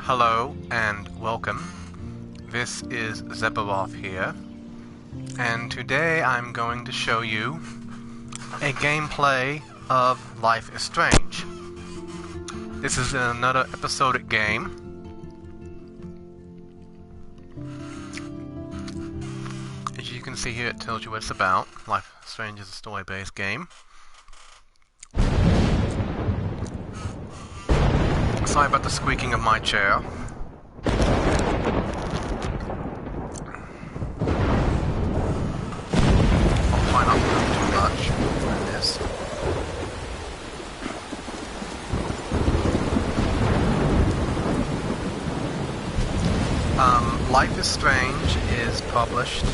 Hello and welcome. This is Zebaroth here, and today I'm going to show you a gameplay of Life is Strange. This is another episodic game. As you can see here, it tells you what it's about. Life is Strange is a story-based game. Sorry about the squeaking of my chair. I'll try not to move too much in this. Life is Strange is published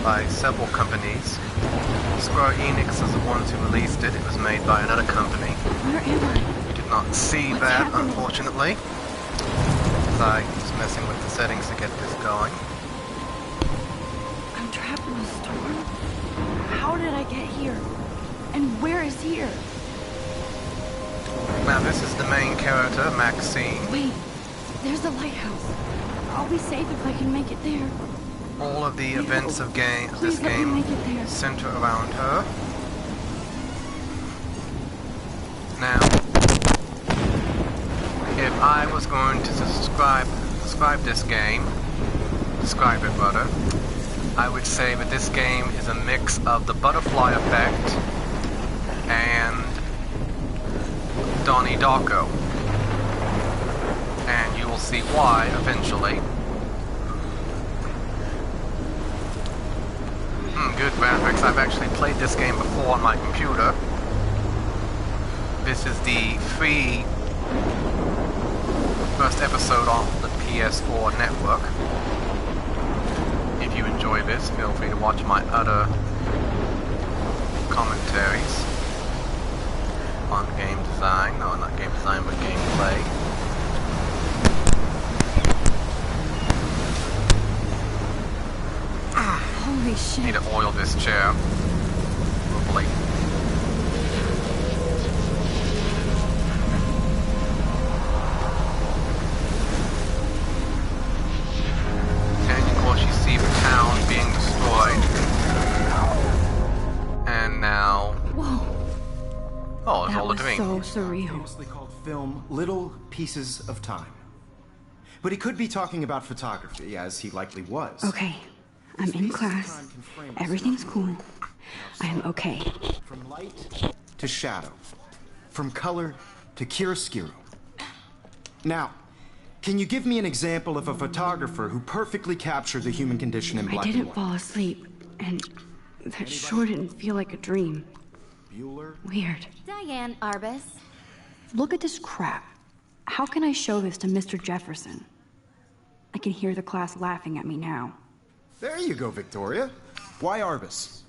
by several companies. Square Enix is the ones who released it. It was made by another company. Where am I? Not see What's that, happening? unfortunately, as I was messing with the settings to get this going. I'm trapped in a storm? How did I get here? And where is here? Now this is the main character, Maxine. Wait, there's the lighthouse. I'll be safe if I can make it there. All of the events of this Please let me game make it there. center around her. Now, if I was going to describe it rather, I would say that this game is a mix of the butterfly effect and Donnie Darko. And you will see why eventually. Good graphics. I've actually played this game before on my computer. This is the free first episode on the PS4 network. If you enjoy this, feel free to watch my other commentaries on game design. No, not game design, but gameplay. Holy shit. Need to oil this chair. Hopefully. And of course you see the town being destroyed. And now... Whoa. Oh, it's That all a was dream. so surreal. Famously called film Little Pieces of Time. But he could be talking about photography, as he likely was. Okay, I'm in class. Everything's cool. I am okay. From light to shadow. From color to chiaroscuro. Now, can you give me an example of a photographer who perfectly captured the human condition in I black and didn't white? fall asleep, and that sure didn't feel like a dream. Bueller? Weird. Diane Arbus. Look at this crap. How can I show this to Mr. Jefferson? I can hear the class laughing at me now. There you go, Victoria. Why Arbus?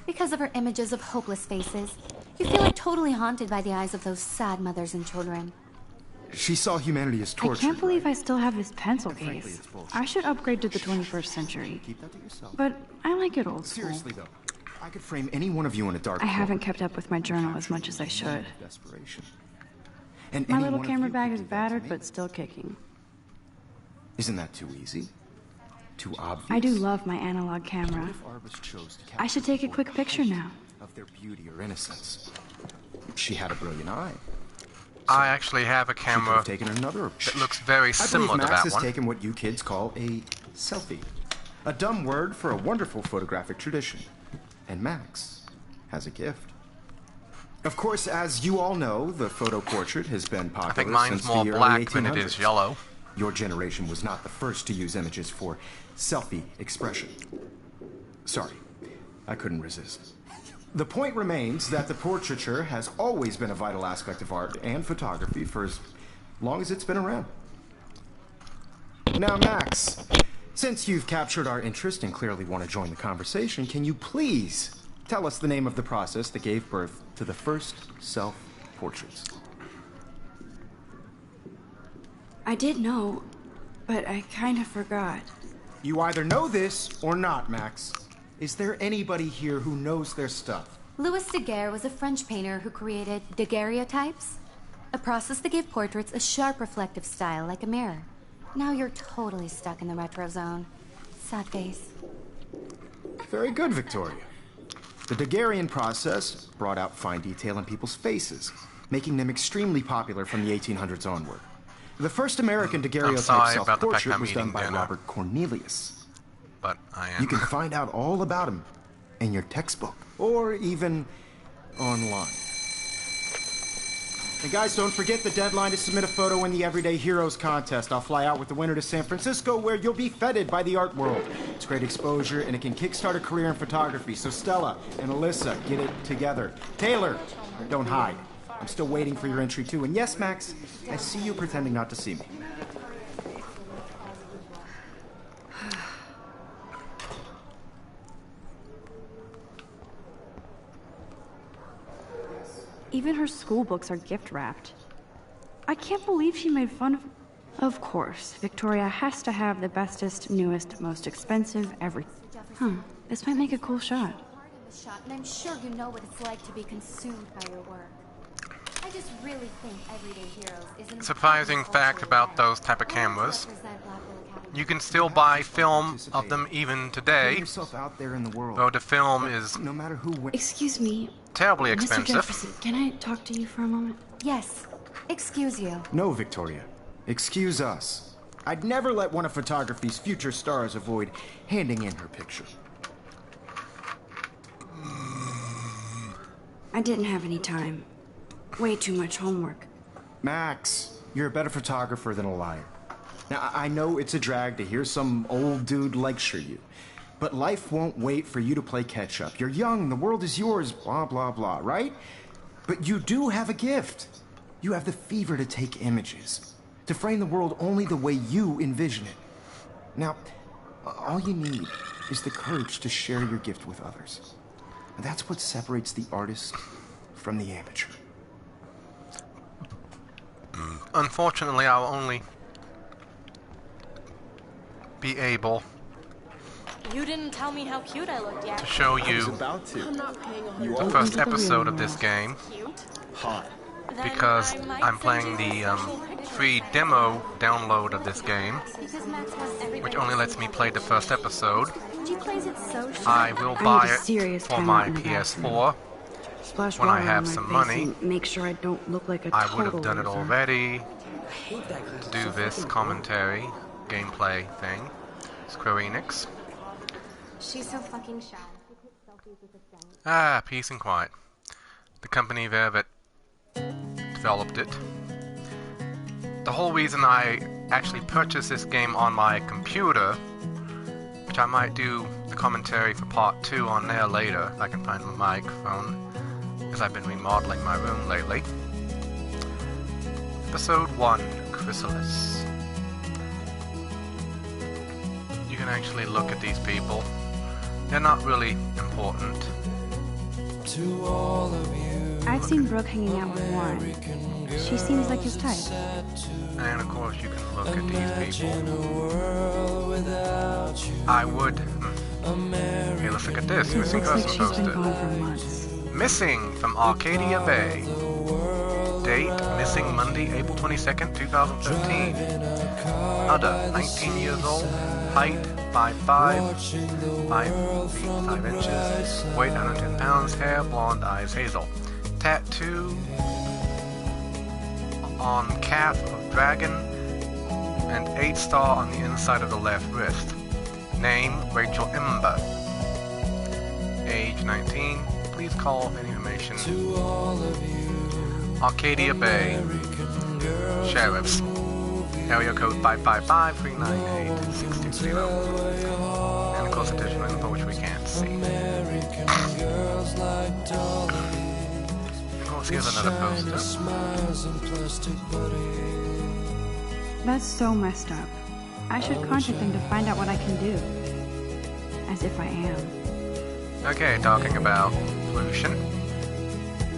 Because of her images of hopeless faces, you feel like totally haunted by the eyes of those sad mothers and children. She saw humanity as tortured. I can't believe right? I still have this pencil Frankly, case. it's bullshit. I should upgrade to the 21st century. Keep that to yourself. But I like it old school. Seriously, though, I could frame any one of you in a dark I corner. haven't kept up with my journal as much as I should. Desperation. And My any little one of camera you bag could is do that to battered, me. but still kicking. Isn't that too easy? Too obvious? I do love my analog camera. What if Arbus chose to I should take a quick picture now. of their beauty or innocence? She had a brilliant eye. I actually have a She could camera have taken another that looks very I similar believe to Max that has one. taken what you kids call a selfie. A dumb word for a wonderful photographic tradition. And Max has a gift. Of course, as you all know, the photo portrait has been popular I think mine's since more the early black than it 1800s. is yellow. Your generation was not the first to use images for selfie expression. Sorry, I couldn't resist. The point remains that the portraiture has always been a vital aspect of art and photography for as long as it's been around. Now, Max, since you've captured our interest and clearly want to join the conversation, can you please tell us the name of the process that gave birth to the first self-portraits? I did know, but I kind of forgot. You either know this or not, Max. Is there anybody here who knows their stuff? Louis Daguerre was a French painter who created daguerreotypes. A process that gave portraits a sharp reflective style like a mirror. Now you're totally stuck in the retro zone. Sad face. Very good, Victoria. The Daguerrean process brought out fine detail in people's faces, making them extremely popular from the 1800s onward. The first American daguerreotype self-portrait was done by Robert Cornelius. But I am... You can find out all about him in your textbook, or even online. And guys, don't forget the deadline to submit a photo in the Everyday Heroes contest. I'll fly out with the winner to San Francisco, where you'll be feted by the art world. It's great exposure, and it can kickstart a career in photography. So Stella and Alyssa, get it together. Taylor, don't hide. I'm still waiting for your entry, too. And yes, Max, I see you pretending not to see me. Even her school books are gift-wrapped. I can't believe she made fun of... Of course, Victoria has to have the bestest, newest, most expensive everything. This might make a cool shot. And I'm sure you know what it's like to be consumed by your work. I just really think Everyday Heroes is an surprising fact about those type of cameras. You can still buy film of them even today, though the film is Excuse me, terribly Mr. expensive. Jefferson, can I talk to you for a moment? Yes. Excuse you. No, Victoria. Excuse us. I'd never let one of photography's future stars avoid handing in her picture. I didn't have any time. Way too much homework. Max, you're a better photographer than a liar. Now, I know it's a drag to hear some old dude lecture you, but life won't wait for you to play catch-up. You're young, the world is yours, blah, blah, blah, right? But you do have a gift. You have the fever to take images, to frame the world only the way you envision it. Now, all you need is the courage to share your gift with others. And that's what separates the artist from the amateur. Unfortunately, I'll only be able You didn't tell me how cute I looked yet. to show you the first episode of this game Hot. because I'm playing the free demo download of this game, which only lets me play the first episode. I will buy it for my PS4 Splash when I water have on my some face money. and make sure I don't look like a I total would have done it loser. already to do this commentary, gameplay thing. Square Enix. She's so fucking shy. Ah, peace and quiet. The company there that developed it. The whole reason I actually purchased this game on my computer, which I might do the commentary for part 2 on there later, if I can find my microphone, because I've been remodeling my room lately. Episode 1, Chrysalis. You can actually look at these people. They're not really important. I've seen Brooke hanging out with Warren. She seems like his type. And of course you can look at these people. I would... Hey, let's look at this. Missing Looks like person she's been posted. gone for months. Missing from Arcadia Bay. Date, missing Monday, April 22nd, 2015. Other, 19 years old. Height, 5'5", 5 feet 5 inches. Weight, 110 pounds. Hair, blonde, eyes, hazel. Tattoo on calf of dragon and 8-star on the inside of the left wrist. Name, Rachel Ember. Age, 19. Please call for any information. Arcadia Bay Sheriffs. Area code 555-398-620. And of course additional info which we can't see. Of course here's another poster. That's so messed up. I should contact them to find out what I can do. As if I am. Okay, talking about pollution.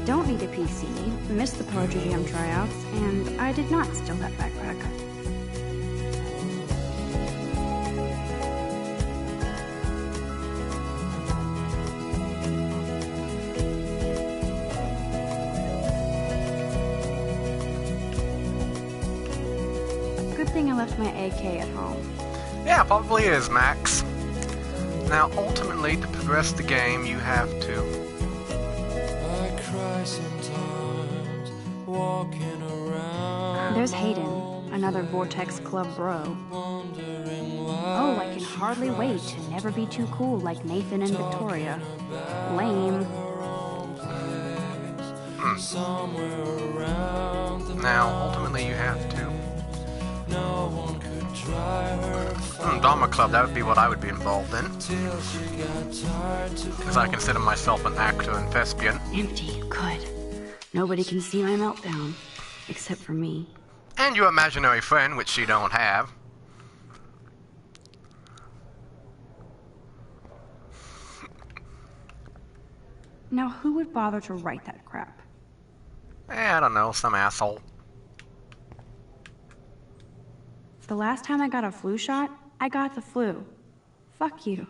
Don't need a PC, missed the Poetry Jam tryouts, and I did not steal that backpack. thing I left my AK at home. Yeah, probably is, Max. Now, ultimately, to progress the game, you have to... I cry sometimes, walking around. There's Hayden, another Vortex Club bro. Oh, I can hardly wait to never be too cool like Nathan and Victoria. Lame. Now, ultimately, you have to... No one could try her. Drama Club, that would be what I would be involved in. Because I consider myself an actor and thespian. Empty. Good. Nobody can see my meltdown. Except for me. And your imaginary friend, which you don't have. Now, who would bother to write that crap? I don't know, some asshole. The last time I got a flu shot, I got the flu. Fuck you.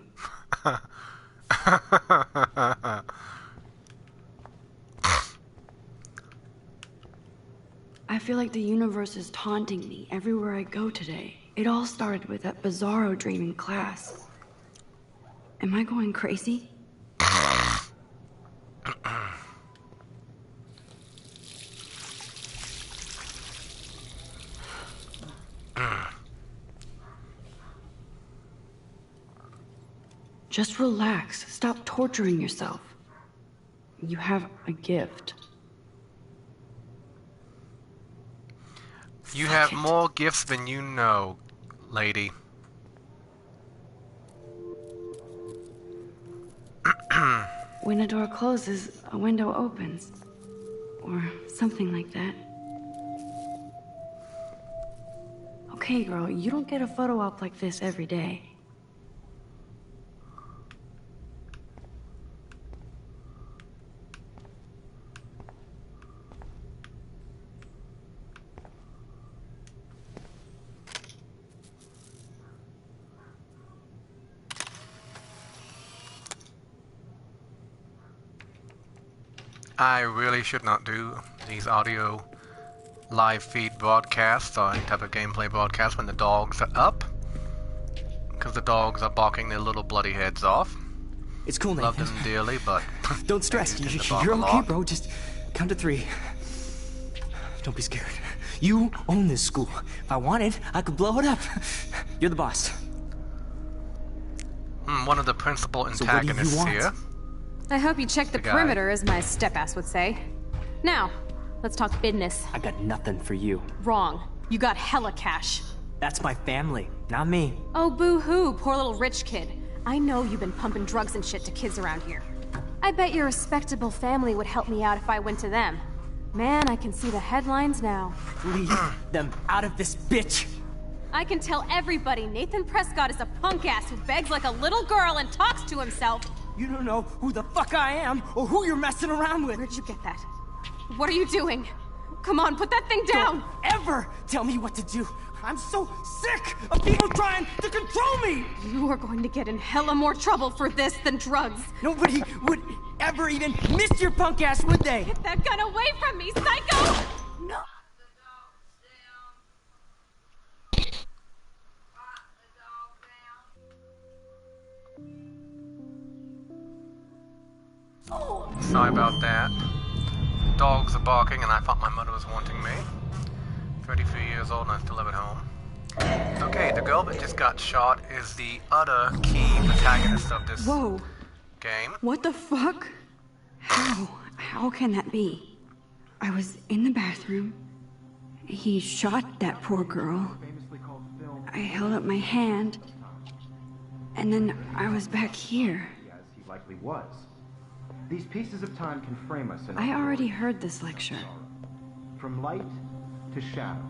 I feel like the universe is taunting me everywhere I go today. It all started with that bizarro dream in class. Am I going crazy? Just relax. Stop torturing yourself. You have a gift. You have more gifts than you know, lady. When a door closes, a window opens. Or something like that. Okay, girl, you don't get a photo op like this every day. I really should not do these audio live feed broadcasts or any type of gameplay broadcast when the dogs are up. Because the dogs are barking their little bloody heads off. It's cool, Love Nathan. them dearly, but... Don't stress. they tend to bark You're a okay, lot. bro. Just count to 3. Don't be scared. You own this school. If I wanted, I could blow it up. You're the boss. One of the principal So what do you antagonists want? here. I hope you checked the guy. perimeter, as my step-ass would say. Now, let's talk business. I got nothing for you. Wrong. You got hella cash. That's my family, not me. Oh, boo-hoo, poor little rich kid. I know you've been pumping drugs and shit to kids around here. I bet your respectable family would help me out if I went to them. Man, I can see the headlines now. Leave them out of this bitch. I can tell everybody Nathan Prescott is a punk ass who begs like a little girl and talks to himself. You don't know who the fuck I am or who you're messing around with. Where'd you get that? What are you doing? Come on, put that thing down! Don't ever tell me what to do. I'm so sick of people trying to control me. You are going to get in hella more trouble for this than drugs. Nobody would ever even miss your punk ass, would they? Get that gun away from me, psycho! No. Sorry about that. Dogs are barking and I thought my mother was wanting me. 33 years old and I still live at home. Okay, the girl that just got shot is the other key protagonist of this Whoa. game. What the fuck? How can that be? I was in the bathroom. He shot that poor girl. I held up my hand. And then I was back here. As he likely was. These pieces of time can frame us in I already heard this lecture. from light to shadow,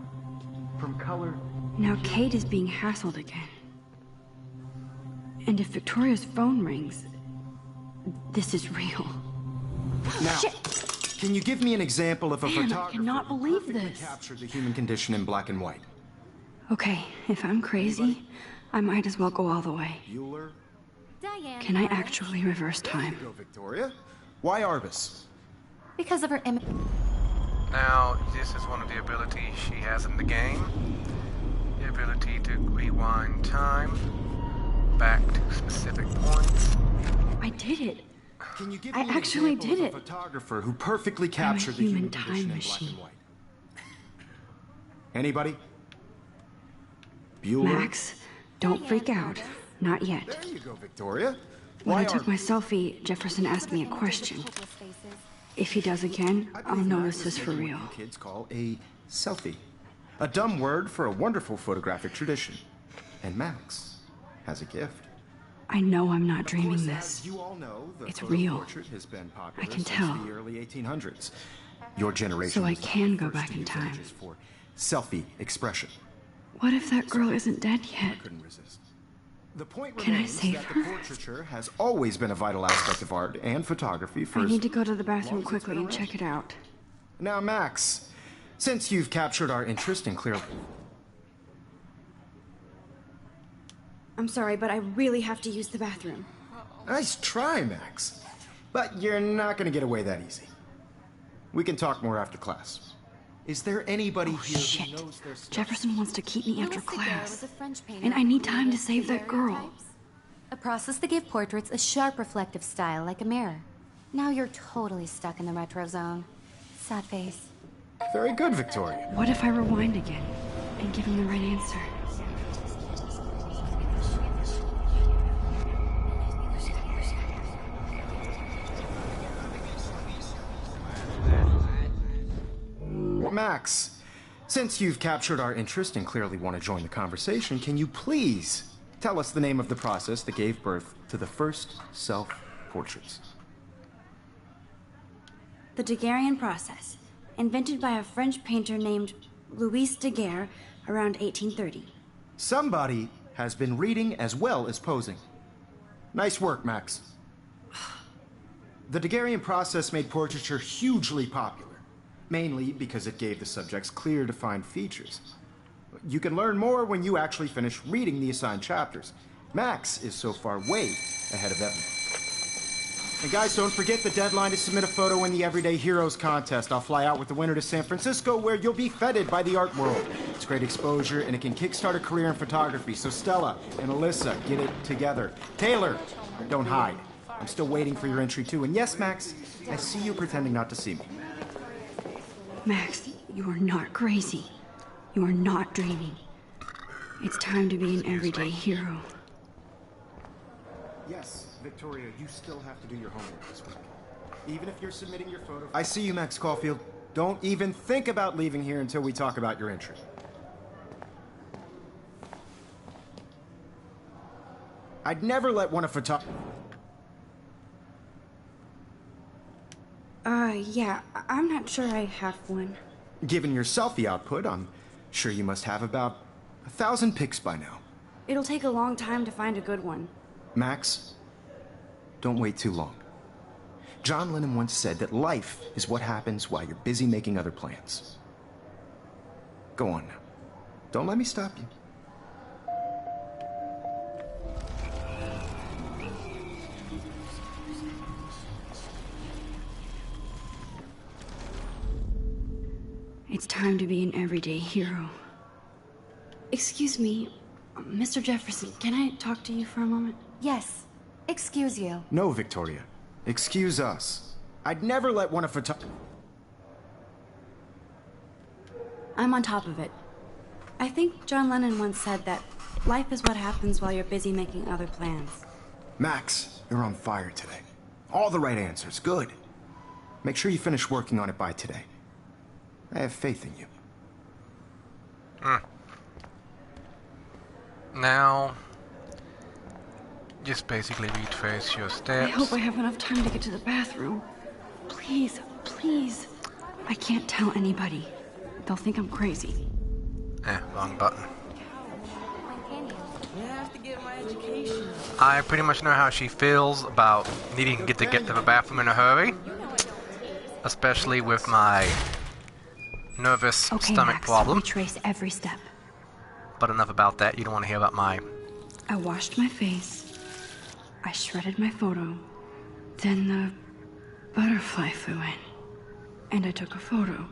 from color. Now Kate is being hassled again. And if Victoria's phone rings, this is real. Now, Shit! can you give me an example of a Man, I photographer cannot who believe perfectly this. captured the human condition in black and white? Okay, if I'm crazy, I might as well go all the way. Bueller? Diane. Can I actually reverse time? Go, Victoria. Why Arbus? Because of her Now, this is one of the abilities she has in the game. The ability to rewind time back to specific points. I did it. Can you give I me an actually example did of a it. photographer who perfectly I'm a captured the human human condition time in black machine. and white? Anybody? Bueller? Max, don't freak out. Not yet. There you go, Victoria. When Why I took are- my selfie, Jefferson asked me a question. If he does again, I I'll believe know Max this is is for what real. you kids call a selfie. A dumb word for a wonderful photographic tradition. And Max has a gift. I know I'm not Of dreaming course, this. as you all know, the It's photo real. portrait has been popular I can since tell. the early 1800s. Your generation So I was the can go first back to in use time. images for selfie expression. What if that girl isn't dead yet? I couldn't resist. The point Can I remains save that her? the portraiture has always been a vital aspect of art and photography for I as need to go to the long bathroom as it's quickly been and around. check it out. Now, Max, since you've captured our interest and clearly... I'm sorry, but I really have to use the bathroom. Nice try, Max. But you're not going to get away that easy. We can talk more after class. Is there anybody Oh, here shit. who knows their stuff? Jefferson wants to keep me after Louis Daguerre class. was a French painter And I need who time to used save that girl. daguerreotypes. A process that gave portraits a sharp reflective style like a mirror. Now you're totally stuck in the retro zone. Sad face. Very good, Victoria. What if I rewind again and give him the right answer? Max, since you've captured our interest and clearly want to join the conversation, can you please tell us the name of the process that gave birth to the first self-portraits? The Daguerrean process, invented by a French painter named Louis Daguerre around 1830. Somebody has been reading as well as posing. Nice work, Max. The Daguerrean process made portraiture hugely popular, mainly because it gave the subjects clear, defined features. You can learn more when you actually finish reading the assigned chapters. Max is so far way ahead of Evan. And guys, don't forget the deadline to submit a photo in the Everyday Heroes contest. I'll fly out with the winner to San Francisco, where you'll be feted by the art world. It's great exposure, and it can kickstart a career in photography. So Stella and Alyssa, get it together. Taylor, don't hide. I'm still waiting for your entry, too. And yes, Max, I see you pretending not to see me. Max, you are not crazy. You are not dreaming. It's time to be an everyday hero. Yes, Victoria, you still have to do your homework this week. Even if you're submitting your photo... I see you, Max Caulfield. Don't even think about leaving here until we talk about your entry. I'd never let one of Yeah, I'm not sure I have one. Given your selfie output, I'm sure you must have about 1,000 pics by now. It'll take a long time to find a good one. Max, don't wait too long. John Lennon once said that life is what happens while you're busy making other plans. Go on now. Don't let me stop you. It's time to be an everyday hero. Excuse me, Mr. Jefferson, can I talk to you for a moment? Yes. Excuse you. No, Victoria. Excuse us. I'd never let one of I'm on top of it. I think John Lennon once said that life is what happens while you're busy making other plans. Max, you're on fire today. All the right answers. Good. Make sure you finish working on it by today. I have faith in you. Now, just basically retrace your steps. I hope I have enough time to get to the bathroom. Please, please. I can't tell anybody. They'll think I'm crazy. Wrong button. I have to get my education. I pretty much know how she feels about needing to get to the bathroom in a hurry. Especially with my nervous Okay, stomach Max, problem. retrace every step. But enough about that. You don't want to hear about my... I washed my face. I shredded my photo. Then the butterfly flew in. And I took a photo.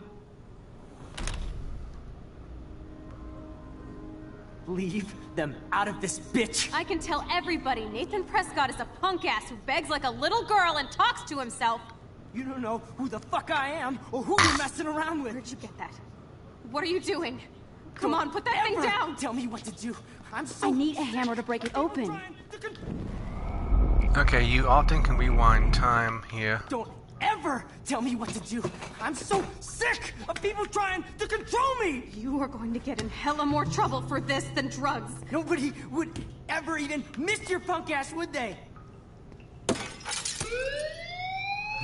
Leave them out of this bitch! I can tell everybody Nathan Prescott is a punk ass who begs like a little girl and talks to himself. You don't know who the fuck I am or who you're messing around with. Where'd you get that? What are you doing? Come on, put that thing down! Tell me what to do. I'm so I need a hammer to break it open. Okay, you often can rewind time here. Don't ever tell me what to do. I'm so sick of people trying to control me. You are going to get in hella more trouble for this than drugs. Nobody would ever even miss your punk ass, would they?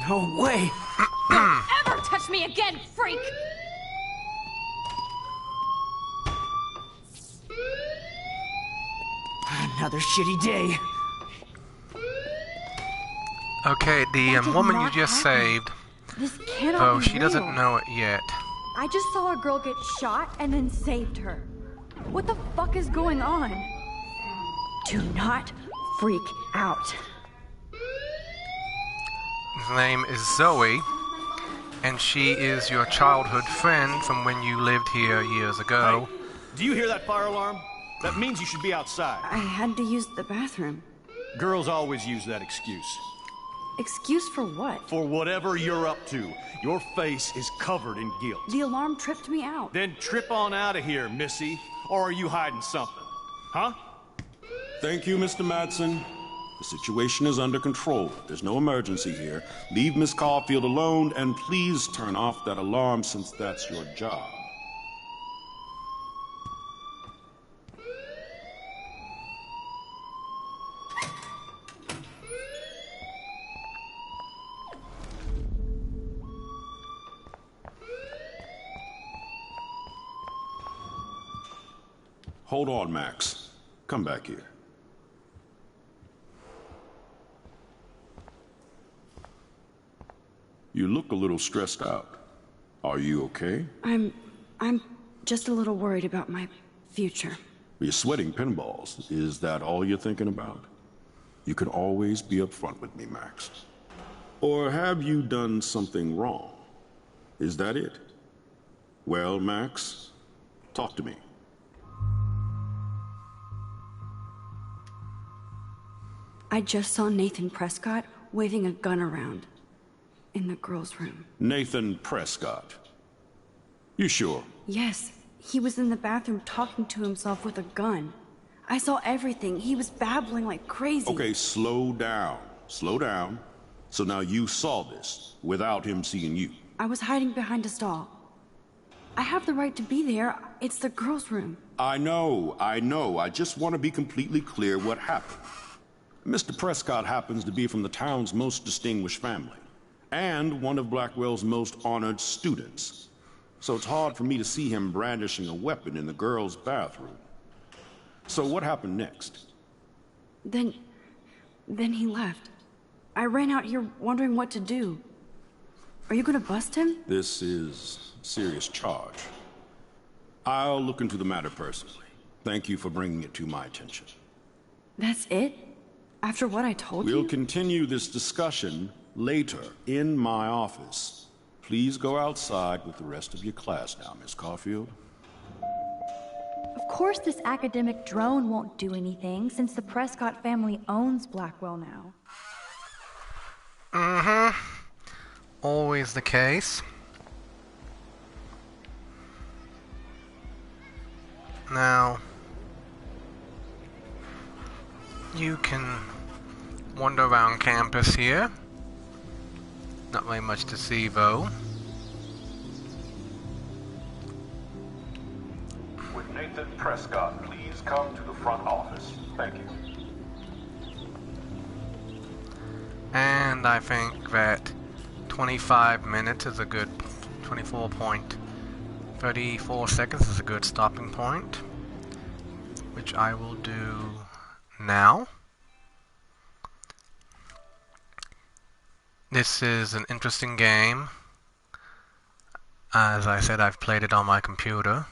No way. Don't ever touch me again, freak! Another shitty day. Okay, the That did woman you not just happen. saved, This cannot though be she real. doesn't know it yet. I just saw a girl get shot and then saved her. What the fuck is going on? Do not freak out. His name is Zoe, and she is your childhood friend from when you lived here years ago. Hey, do you hear that fire alarm? That means you should be outside. I had to use the bathroom. Girls always use that excuse. Excuse for what? For whatever you're up to, your face is covered in guilt. The alarm tripped me out. Then trip on out of here, Missy. Or are you hiding something? Huh? Thank you, Mr. Madsen. The situation is under control. There's no emergency here. Leave Miss Caulfield alone, and please turn off that alarm since that's your job. Hold on, Max. Come back here. You look a little stressed out. Are you okay? I'm just a little worried about my future. You're sweating pinballs. Is that all you're thinking about? You can always be upfront with me, Max. Or have you done something wrong? Is that it? Well, Max, talk to me. I just saw Nathan Prescott waving a gun around in the girls' room. Nathan Prescott. You sure? Yes, he was in the bathroom talking to himself with a gun. I saw everything. He was babbling like crazy. Okay, slow down. Slow down. So now you saw this without him seeing you. I was hiding behind a stall. I have the right to be there. It's the girls' room. I know. I just want to be completely clear what happened. Mr. Prescott happens to be from the town's most distinguished family, and one of Blackwell's most honored students. So it's hard for me to see him brandishing a weapon in the girls' bathroom. So what happened next? Then he left. I ran out here wondering what to do. Are you gonna bust him? This is a serious charge. I'll look into the matter personally. Thank you for bringing it to my attention. That's it? After what I told you? We'll continue this discussion later in my office. Please go outside with the rest of your class now, Miss Caulfield. Of course this academic drone won't do anything, since the Prescott family owns Blackwell now. Always the case. Now, you can wander around campus here. Not very much to see, though. Would Nathan Prescott please come to the front office? Thank you. And I think that 25 minutes is a good 24.34 seconds is a good stopping point, which I will do now. This is an interesting game. As I said, I've played it on my computer.